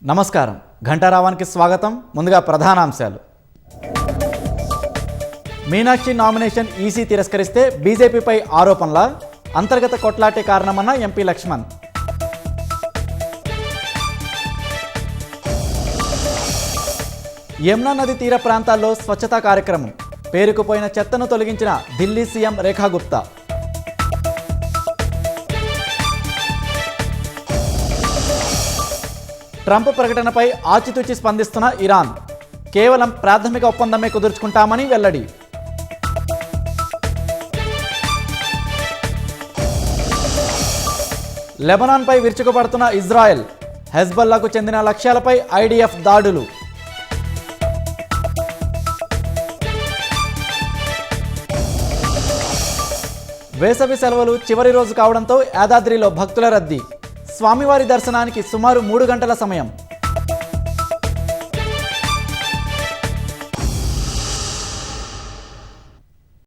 నమస్కారం. ఘంటారావానికి స్వాగతం. ముందుగా ప్రధానాంశాలు. మీనాక్షి నామినేషన్ ఈసీ తిరస్కరిస్తే బీజేపీపై ఆరోపణల అంతర్గత కొట్లాటే కారణమన్న ఎంపీ లక్ష్మణ్. యమునా నది తీర ప్రాంతాల్లో స్వచ్ఛతా కార్యక్రమం. పేరుకుపోయిన చెత్తను తొలగించిన ఢిల్లీ సీఎం రేఖా గుప్తా. ట్రంప్ ప్రకటనపై ఆచితూచి స్పందిస్తున్న ఇరాన్. కేవలం ప్రాథమిక ఒప్పందమే కుదుర్చుకుంటామని వెల్లడి. లెబనాన్పై విరుచుకుపడుతున్న ఇజ్రాయెల్. హెజ్బొల్లాకు చెందిన లక్ష్యాలపై ఐడిఎఫ్ దాడులు. వేసవి సెలవులు చివరి రోజు కావడంతో యాదాద్రిలో భక్తుల రద్దీ. స్వామివారి దర్శనానికి సుమారు 3 గంటల సమయం.